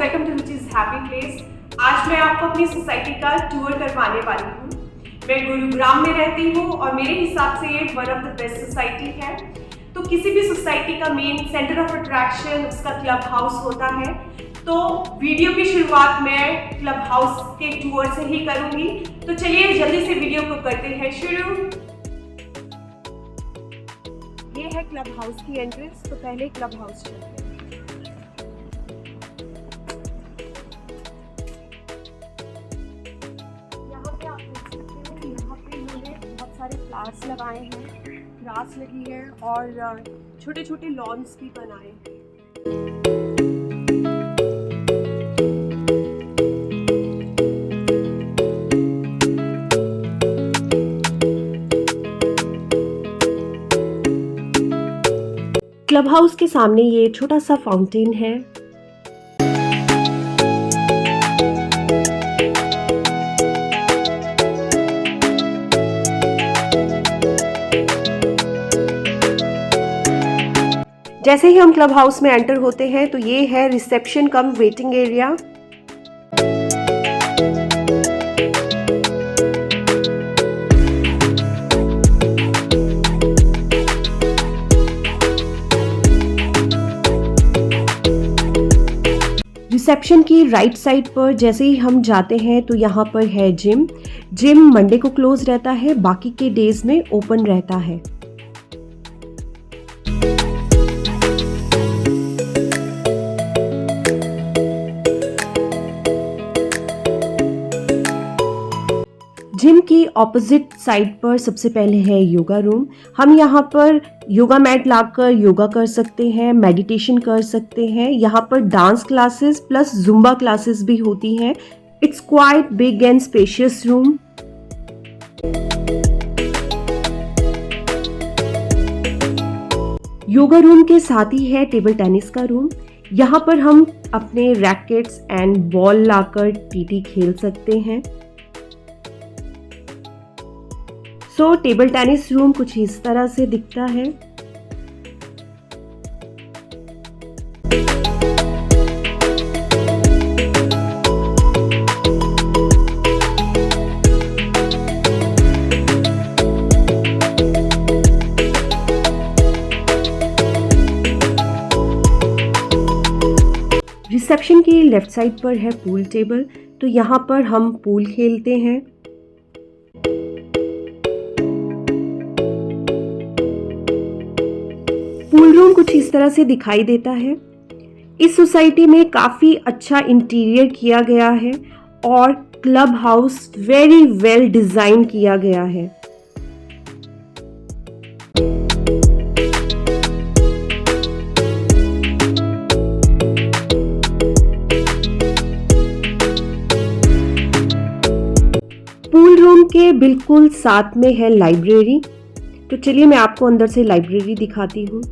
Welcome to Ruchi's happy place. आज मैं आपको अपनी सोसाइटी का टूर करवाने वाली हूँ। मैं गुरुग्राम में रहती हूँ और मेरे हिसाब से ये one of the best society है। तो किसी भी सोसाइटी का मेन सेंटर ऑफ अट्रैक्शन उसका क्लब हाउस होता है। तो वीडियो की शुरुआत मैं क्लब हाउस के टूर से ही करूँगी। तो चलिए जल्दी से वीडियो को करते हैं शुरू। ये है क्लब हाउस की एंट्रेंस। तो पहले क्लब हाउस चलते हैं। सारे फ्लावर्स लगाए हैं, ग्रास लगी है और छोटे छोटे लॉन्स भी बनाए हैं। क्लब हाउस के सामने ये छोटा सा फाउंटेन है। जैसे ही हम क्लब हाउस में एंटर होते हैं तो ये है रिसेप्शन कम वेटिंग एरिया। रिसेप्शन की राइट साइड पर जैसे ही हम जाते हैं तो यहाँ पर है जिम। जिम मंडे को क्लोज रहता है, बाकी के डेज में ओपन रहता है। जिम की ऑपोजिट साइड पर सबसे पहले है योगा रूम। हम यहाँ पर योगा मैट लाकर योगा कर सकते हैं, मेडिटेशन कर सकते हैं। यहाँ पर dance classes plus Zumba classes भी होती हैं। It's quite big and spacious room. Yoga room के साथ ही है टेबल टेनिस का रूम। यहाँ पर हम अपने rackets and ball locker TT खेल सकते हैं। सो टेबल टेनिस रूम कुछ इस तरह से दिखता है। रिसेप्शन की लेफ्ट साइड पर है पूल टेबल। तो यहाँ पर हम पूल खेलते हैं। पूल रूम कुछ इस तरह से दिखाई देता है। इस सोसाइटी में काफ़ी अच्छा इंटीरियर किया गया है और club house very well design किया गया है। पूल रूम के बिल्कुल साथ में है लाइब्रेरी। तो चलिए मैं आपको अंदर से लाइब्रेरी दिखाती हूँ।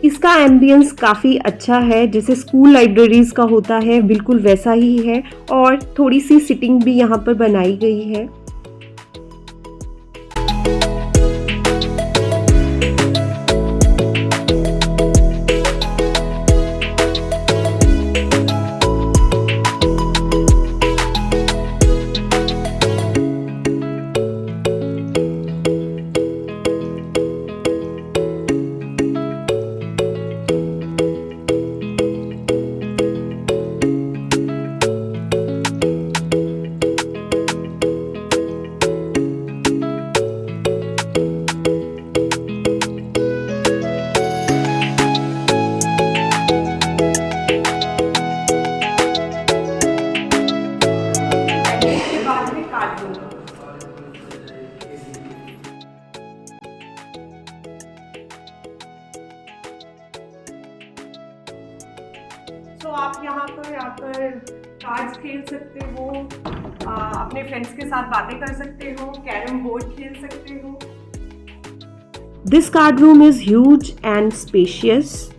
इसका एम्बियंस काफ़ी अच्छा है, जैसे स्कूल लाइब्रेरीज का होता है बिल्कुल वैसा ही है और थोड़ी सी सिटिंग भी यहाँ पर बनाई गई है। तो आप यहाँ पर आकर कार्ड्स खेल सकते हो, अपने फ्रेंड्स के साथ बातें कर सकते हो, कैरम बोर्ड खेल सकते हो। This card room is huge and spacious.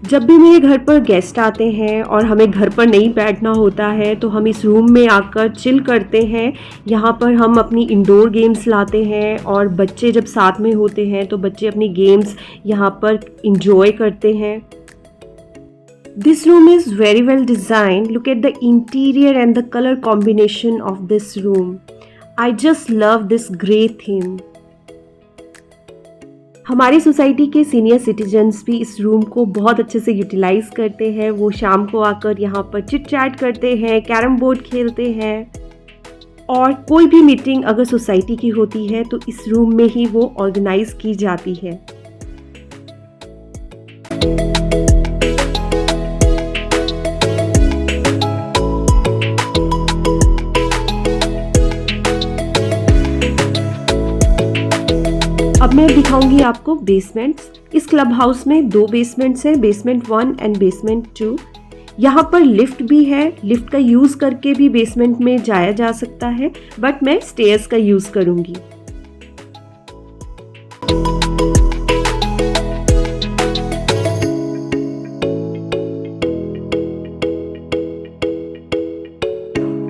जब भी मेरे घर पर गेस्ट आते हैं और हमें घर पर नहीं बैठना होता है तो हम इस रूम में आकर चिल करते हैं। यहाँ पर हम अपनी इंडोर गेम्स लाते हैं और बच्चे जब साथ में होते हैं तो बच्चे अपनी गेम्स यहाँ पर इंजॉय करते हैं। This room is very well designed. Look at the interior and the color combination of this room. I just love this grey theme. हमारी सोसाइटी के सीनियर सिटीजन्स भी इस रूम को बहुत अच्छे से यूटिलाइज करते हैं। वो शाम को आकर यहाँ पर चिट चैट करते हैं, कैरम बोर्ड खेलते हैं, और कोई भी मीटिंग अगर सोसाइटी की होती है तो इस रूम में ही वो ऑर्गेनाइज की जाती है। अब मैं दिखाऊंगी आपको बेसमेंट्स। इस क्लब हाउस में 2 बेसमेंट्स हैं, बेसमेंट 1 एंड बेसमेंट 2। यहाँ पर लिफ्ट भी है, लिफ्ट का यूज़ करके भी बेसमेंट में जाया जा सकता है, बट मैं स्टेयर्स का यूज़ करूँगी।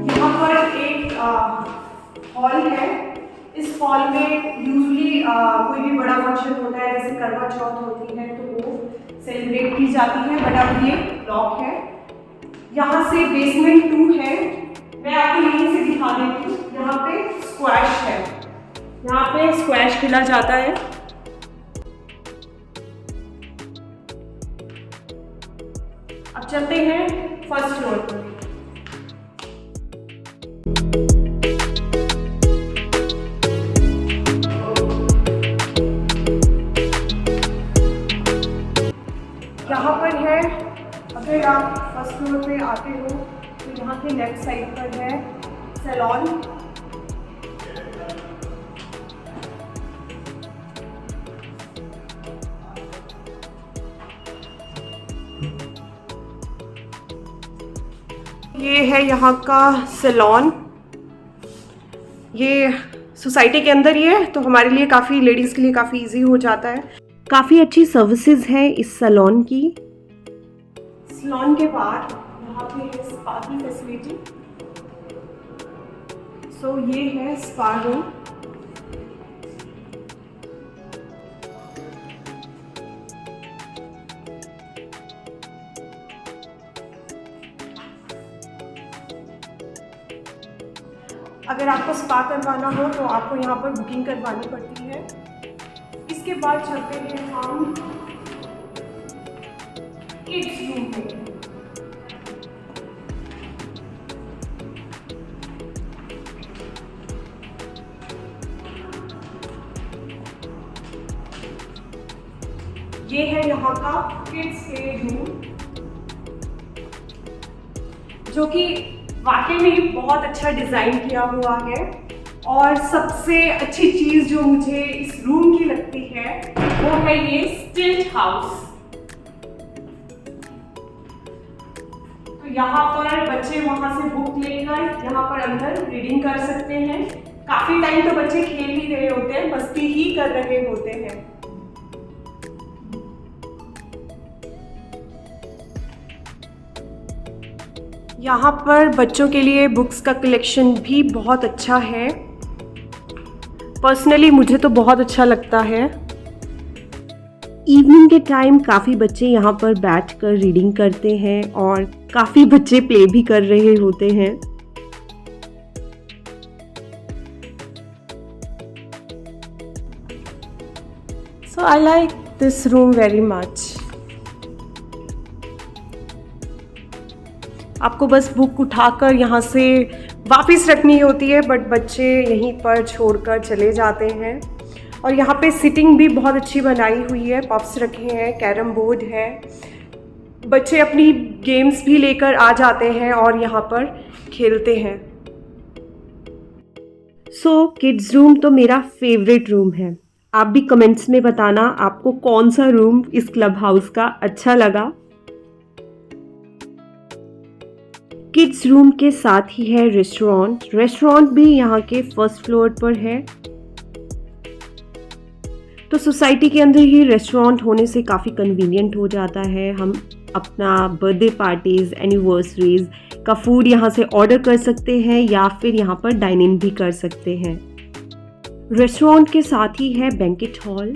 यहाँ पर एक हॉल है। इस हॉल में यूजुअली कोई भी बड़ा फंक्शन होता है, जैसे करवा चौथ होती है, तो वो सेलिब्रेट की जाती है, बट अब ये ब्लॉक है। यहाँ से बेसमेंट 2 है, मैं आपको यहीं से दिखा देती हूँ। यहाँ पे स्क्वैश है, यहाँ पे स्क्वैश खेला जाता है। अब चलते हैं फर्स्ट फ्लोर पर। यहाँ पर है, अगर आप फर्स्ट फ्लोर पे आते हो तो यहाँ के लेफ्ट साइड पर है सैलून। ये है यहाँ का सैलून। ये सोसाइटी के अंदर ही है, तो हमारे लिए काफ़ी, लेडीज़ के लिए काफ़ी इजी हो जाता है। काफ़ी अच्छी सर्विसेज हैं इस सैलून की। सैलून के बाद यहाँ पे है स्पा की फैसिलिटी। सो ये है स्पा रूम। अगर आपको स्पा करवाना हो तो आपको यहाँ पर बुकिंग करवानी पड़ती है। इसके बाद चलते हैं हम किड्स रूम में। ये है यहाँ का किड्स प्ले रूम, जो कि वाकई में बहुत अच्छा डिज़ाइन किया हुआ है। और सबसे अच्छी चीज़ जो मुझे इस रूम की लगती है वो है ये स्टिल्ट हाउस। तो यहाँ पर बच्चे वहाँ से बुक लेकर यहाँ पर अंदर रीडिंग कर सकते हैं। काफ़ी टाइम तो बच्चे खेल ही रहे होते हैं, मस्ती ही कर रहे होते हैं। यहाँ पर बच्चों के लिए बुक्स का कलेक्शन भी बहुत अच्छा है। पर्सनली मुझे तो बहुत अच्छा लगता है। इवनिंग के टाइम काफ़ी बच्चे यहाँ पर बैठकर रीडिंग करते हैं और काफ़ी बच्चे प्ले भी कर रहे होते हैं। So I like this room very much. आपको बस बुक उठाकर यहाँ से वापस रखनी होती है, बट बच्चे यहीं पर छोड़कर चले जाते हैं। और यहाँ पे सिटिंग भी बहुत अच्छी बनाई हुई है, पफ्स रखे हैं, कैरम बोर्ड है। बच्चे अपनी गेम्स भी लेकर आ जाते हैं और यहाँ पर खेलते हैं। सो किड्स रूम तो मेरा फेवरेट रूम है। आप भी कमेंट्स में बताना आपको कौन सा रूम इस क्लब हाउस का अच्छा लगा। किड्स रूम के साथ ही है रेस्टोरेंट भी यहाँ के फर्स्ट फ्लोर पर है। तो सोसाइटी के अंदर ही रेस्टोरेंट होने से काफ़ी कन्वीनियंट हो जाता है। हम अपना बर्थडे पार्टीज़, एनिवर्सरीज का फूड यहाँ से ऑर्डर कर सकते हैं या फिर यहाँ पर डाइन इन भी कर सकते हैं। रेस्टोरेंट के साथ ही है बैंकेट हॉल।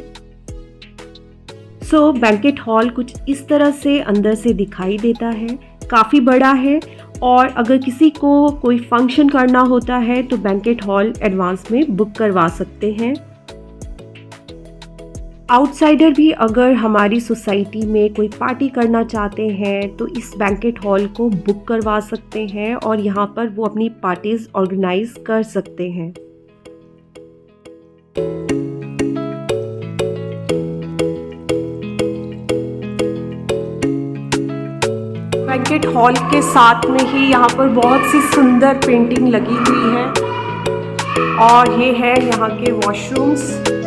सो बैंकेट हॉल कुछ इस तरह से अंदर से दिखाई देता है, काफ़ी बड़ा है और अगर किसी को कोई फंक्शन करना होता है तो बैंकेट हॉल एडवांस में बुक करवा सकते हैं। आउटसाइडर भी अगर हमारी सोसाइटी में कोई पार्टी करना चाहते हैं तो इस बैंकेट हॉल को बुक करवा सकते हैं और यहाँ पर वो अपनी पार्टीज ऑर्गेनाइज कर सकते हैं। बैंकेट हॉल के साथ में ही यहाँ पर बहुत सी सुंदर पेंटिंग लगी हुई है और ये है यहाँ के वॉशरूम्स।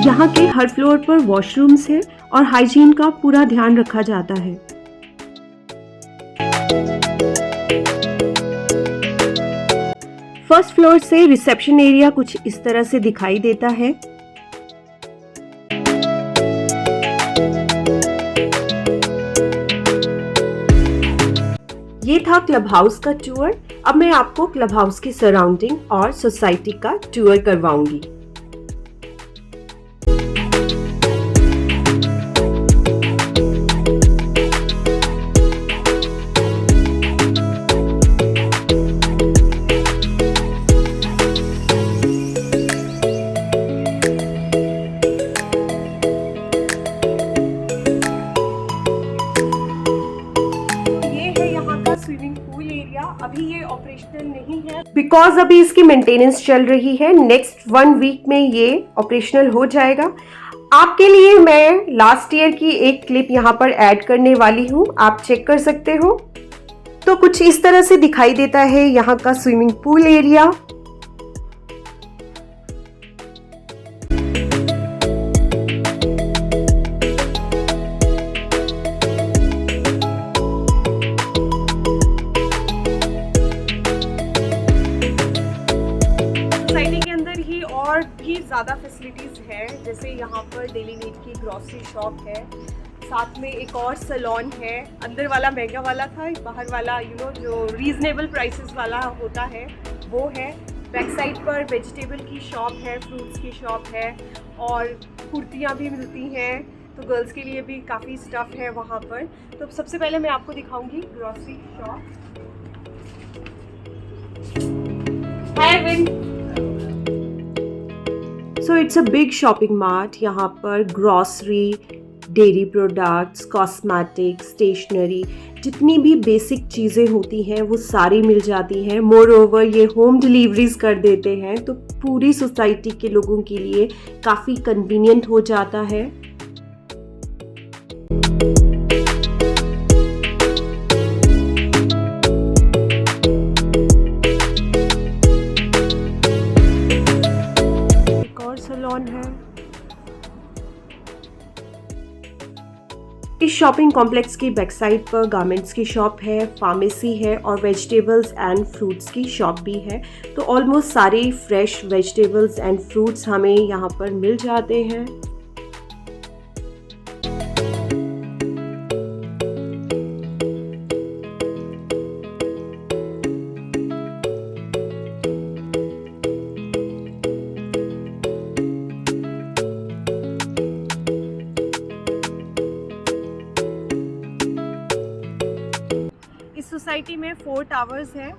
यहाँ के हर फ्लोर पर वॉशरूम्स है और हाइजीन का पूरा ध्यान रखा जाता है। फर्स्ट फ्लोर से रिसेप्शन एरिया कुछ इस तरह से दिखाई देता है। ये था क्लब हाउस का टूर। अब मैं आपको क्लब हाउस की सराउंडिंग और सोसाइटी का टूर करवाऊंगी। अभी ये ऑपरेशनल नहीं है बिकॉज अभी इसकी मेंटेनेंस चल रही है। नेक्स्ट 1 वीक में ये ऑपरेशनल हो जाएगा। आपके लिए मैं लास्ट ईयर की एक क्लिप यहाँ पर ऐड करने वाली हूँ, आप चेक कर सकते हो। तो कुछ इस तरह से दिखाई देता है यहाँ का स्विमिंग पूल एरिया। और भी ज़्यादा फैसिलिटीज़ हैं, जैसे यहाँ पर डेली नीड की ग्रॉसरी शॉप है, साथ में एक और सैलून है। अंदर वाला महंगा वाला था, बाहर वाला जो रीज़नेबल प्राइसेस वाला होता है वो है। बैक साइड पर वेजिटेबल की शॉप है, फ्रूट्स की शॉप है और कुर्तियाँ भी मिलती हैं, तो गर्ल्स के लिए भी काफ़ी स्टफ़ है वहाँ पर। तो सबसे पहले मैं आपको दिखाऊंगी ग्रॉसरी शॉप। हाय विन। So it's a big shopping mart. यहाँ पर grocery, dairy products, cosmetics, stationery, जितनी भी बेसिक चीज़ें होती हैं वो सारी मिल जाती हैं। मोर ओवर ये होम डिलीवरीज कर देते हैं, तो पूरी सोसाइटी के लोगों के लिए काफ़ी कन्वीनियंट हो जाता है। है इस शॉपिंग कॉम्प्लेक्स की बैक साइड पर गारमेंट्स की शॉप है, फार्मेसी है और वेजिटेबल्स एंड फ्रूट्स की शॉप भी है। तो ऑलमोस्ट सारे फ्रेश वेजिटेबल्स एंड फ्रूट्स हमें यहाँ पर मिल जाते हैं। सोसाइटी में 4 टावर्स हैं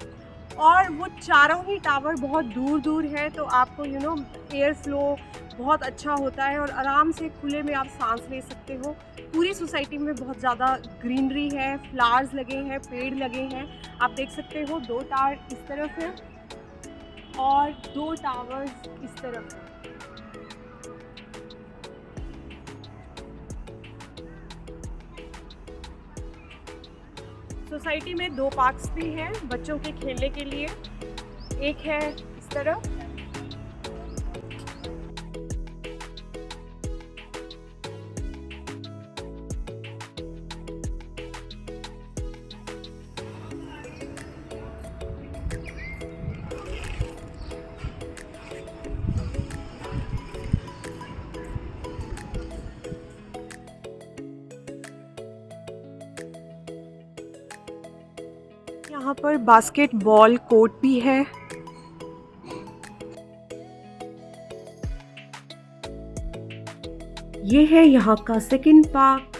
और वो चारों ही टावर बहुत दूर दूर है, तो आपको एयर फ्लो बहुत अच्छा होता है और आराम से खुले में आप सांस ले सकते हो। पूरी सोसाइटी में बहुत ज़्यादा ग्रीनरी है, फ्लावर्स लगे हैं, पेड़ लगे हैं। आप देख सकते हो 2 टावर इस तरफ है और 2 टावर्स इस तरफ है। सोसाइटी में 2 पार्क्स भी हैं बच्चों के खेलने के लिए। एक है इस तरफ यहाँ पर बास्केटबॉल कोर्ट भी है। ये है यहाँ का सेकंड पार्क।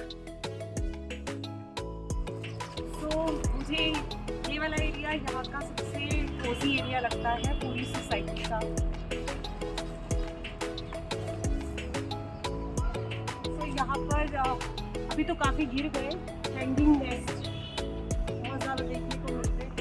तो मुझे ये वाला एरिया यहाँ का सबसे कोजी एरिया लगता है पूरी सोसाइटी का। तो यहाँ पर अभी तो काफ़ी गिर गए, हैंगिंग नेस्ट बहुत ज़्यादा देखने को मिलते हैं।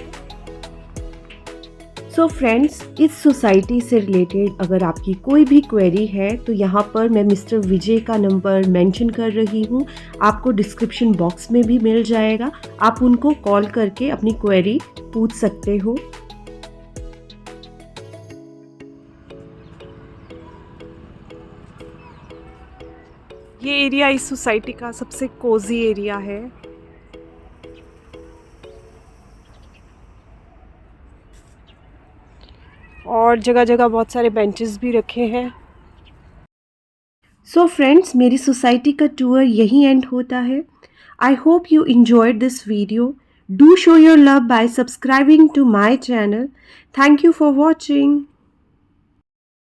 सो फ्रेंड्स, इस सोसाइटी से रिलेटेड अगर आपकी कोई भी क्वेरी है तो यहाँ पर मैं मिस्टर विजय का नंबर मेंशन कर रही हूँ, आपको डिस्क्रिप्शन बॉक्स में भी मिल जाएगा। आप उनको कॉल करके अपनी क्वेरी पूछ सकते हो। ये एरिया इस सोसाइटी का सबसे कोजी एरिया है। और जगह जगह बहुत सारे बेंचेस भी रखे हैं। सो फ्रेंड्स, मेरी सोसाइटी का टूर यहीं एंड होता है। I hope you enjoyed this video. Do show your love by subscribing to my channel. Thank you for watching.